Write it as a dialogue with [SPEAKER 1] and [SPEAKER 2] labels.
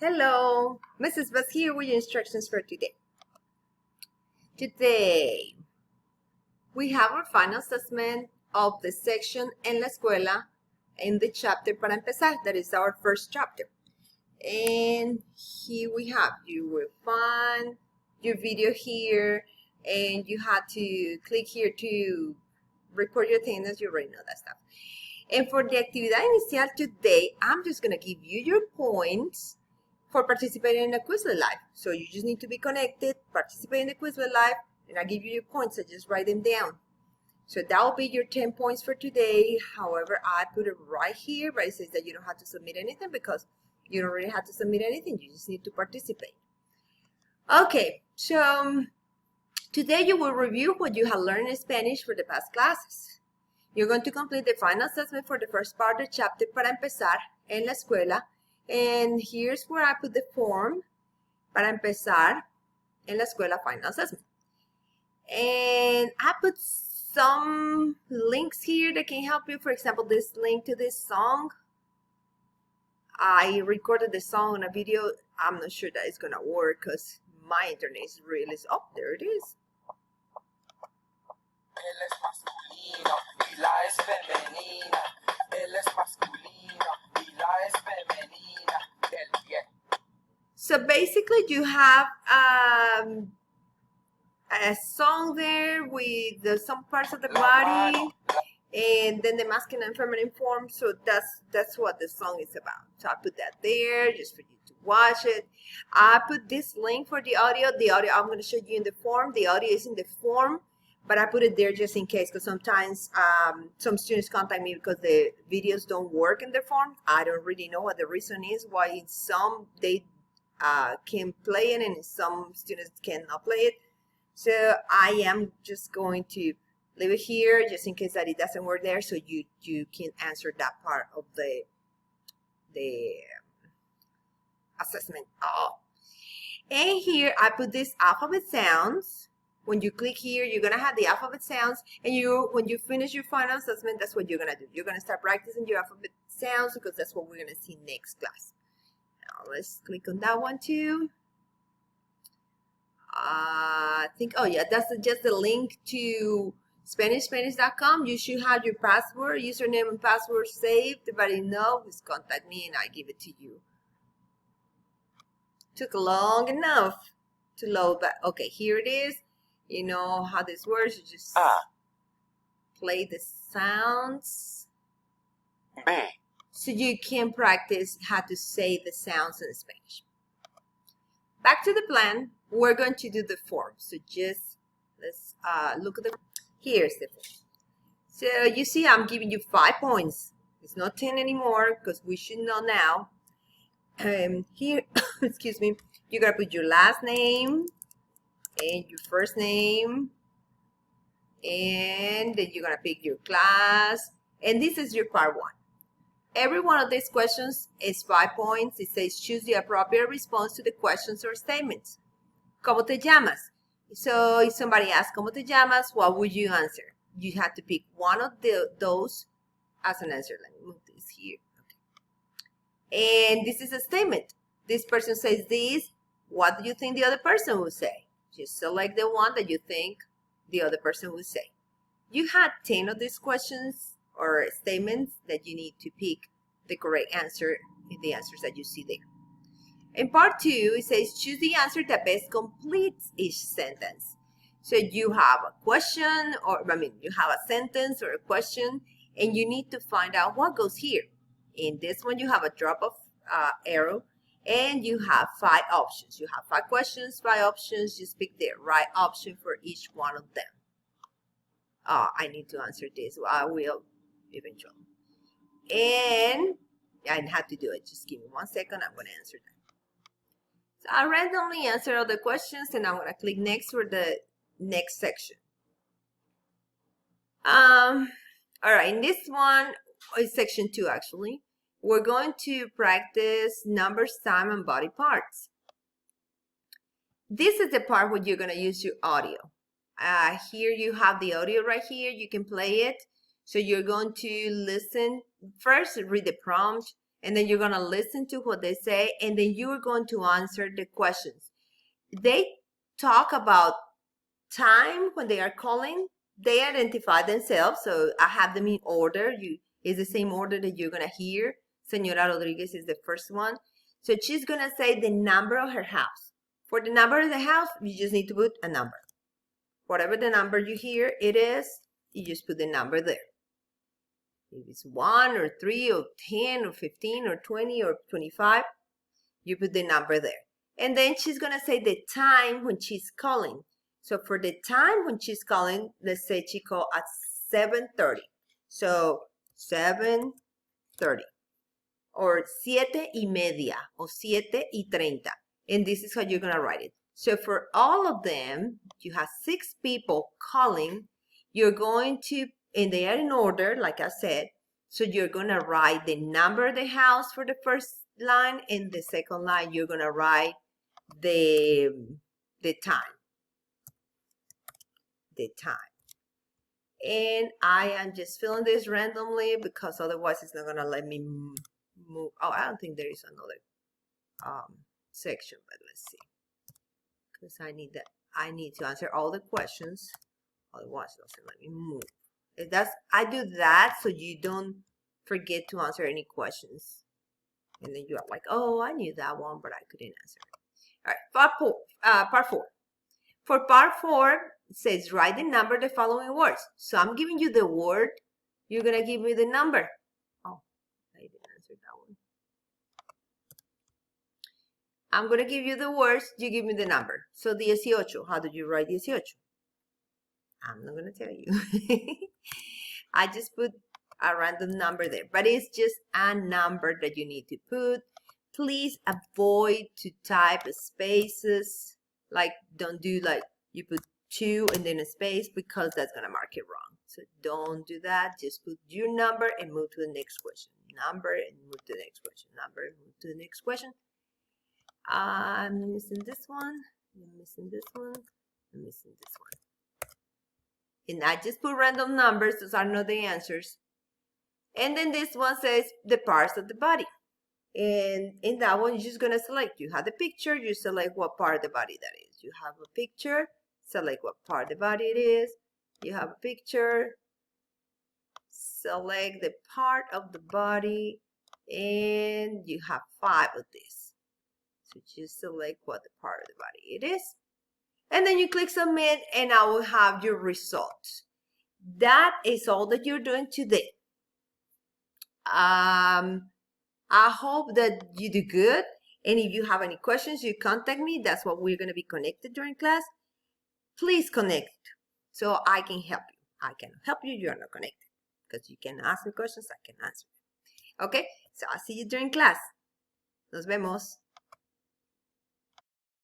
[SPEAKER 1] Hello, Mrs. Bus here with your instructions for today. Today, we have our final assessment of the section en la escuela in the chapter para empezar. That is our first chapter. And here we have, you will find your video here and you had to click here to record your attendance. You already know that stuff. And for the actividad inicial today, I'm just going to give you your points for participating in the Quizlet Live. So you just need to be connected, participate in the Quizlet Live, and I'll give you your points, so just write them down. So that will be your 10 points for today. However, I put it right here, but it says that you don't have to submit anything because you don't really have to submit anything. You just need to participate. Okay, so today you will review what you have learned in Spanish for the past classes. You're going to complete the final assessment for the first part of the chapter para empezar en la escuela. And here's where I put the form para empezar en la escuela final assessment. And I put some links here that can help you. For example, this link to this song. I recorded the song on a video. I'm not sure that it's going to work because my internet is really... Oh, there it is.
[SPEAKER 2] Él es masculino y la es femenina. Él es masculino y la es femenina.
[SPEAKER 1] So basically you have a song there with some parts of the body and then the masculine and feminine form. So that's what the song is about. So I put that there just for you to watch it. I put this link for the audio. The audio I'm going to show you in the form. The audio is in the form, but I put it there just in case because sometimes some students contact me because the videos don't work in the form. I don't really know what the reason is why in some they can play it and some students cannot play it. So I am just going to leave it here just in case that it doesn't work there, so you can answer that part of the assessment. And here I put this alphabet sounds. When you click here, you're gonna have the alphabet sounds, and when you finish your final assessment, that's what you're gonna do. You're gonna start practicing your alphabet sounds because that's what we're gonna see next class. Now let's click on that one too. I think, oh yeah, that's just the link to Spanish.com. You should have your password, username and password saved. Everybody knows, just contact me and I give it to you. Took long enough to load, but okay, here it is. You know how this works. You just play the sounds.
[SPEAKER 2] B.
[SPEAKER 1] So you can practice how to say the sounds in Spanish. Back to the plan. We're going to do the form. So just let's look at here's the form. So you see I'm giving you 5 points. It's not 10 anymore because we should know now. Here, excuse me, you're going to put your last name and your first name. And then you're going to pick your class. And this is your part 1. Every one of these questions is 5 points. It says choose the appropriate response to the questions or statements. ¿Cómo te llamas? So if somebody asks, ¿Cómo te llamas? What would you answer? You have to pick one of those as an answer. Let me move this here. Okay. And this is a statement. This person says this. What do you think the other person would say? Just select the one that you think the other person would say. You had 10 of these questions or statements that you need to pick the correct answer in the answers that you see there. In part 2, it says choose the answer that best completes each sentence. So you have a question, you have a sentence or a question, and you need to find out what goes here. In this one, you have a drop of arrow, and you have 5 options. You have 5 questions, 5 options. Just pick the right option for each one of them. I need to answer this. Well, I will eventually. And I have to do it. Just give me 1 second. I'm going to answer that. So I randomly answer all the questions and I'm going to click next for the next section. All right, in this one is section 2 actually. We're going to practice numbers, time, and body parts. This is the part where you're going to use your audio. Here you have the audio right here. You can play it. So you're going to listen first, read the prompt, And then you're going to listen to what they say, and then you're going to answer the questions. They talk about time when they are calling. They identify themselves, so I have them in order. It's the same order that you're going to hear. Señora Rodriguez is the first one. So she's going to say the number of her house. For the number of the house, you just need to put a number. Whatever the number you hear it is, you just put the number there. If it's 1 or 3 or 10 or 15 or 20 or 25, you put the number there. And then she's going to say the time when she's calling. So for the time when she's calling, let's say she called at 7:30. So 7:30 or 7:30 or 7:30. And this is how you're going to write it. So for all of them, you have 6 people calling. You're going to, and they are in order, like I said. So you're going to write the number of the house for the first line. And the second line, you're going to write the time. The time. And I am just filling this randomly because otherwise it's not going to let me move. Oh, I don't think there is another section, but let's see. Because I need to answer all the questions. Otherwise it doesn't let me move. I do that so you don't forget to answer any questions. And then you're like, oh, I knew that one, but I couldn't answer it. All right, part 4. For part 4, it says write the number the following words. So I'm giving you the word. You're going to give me the number. Oh, I didn't answer that one. I'm going to give you the words. You give me the number. So 18. How do you write 18? I'm not going to tell you. I just put a random number there. But it's just a number that you need to put. Please avoid to type spaces. Like, don't do like you put 2 and then a space because that's going to mark it wrong. So don't do that. Just put your number and move to the next question. Number and move to the next question. Number and move to the next question. I'm missing this one. I'm missing this one. I'm missing this one. And I just put random numbers. Those are not the answers. And then this one says the parts of the body. And in that one, you're just going to select. You have the picture. You select what part of the body that is. You have a picture. Select what part of the body it is. You have a picture. Select the part of the body. And you have 5 of this. So just select what the part of the body it is. And then you click submit and I will have your results. That is all that you're doing today. I hope that you do good. And if you have any questions, you contact me. That's what we're going to be connected during class. Please connect so I can help you. I can help you. You are not connected because you can ask me questions. I can answer. Okay. So I'll see you during class. Nos vemos.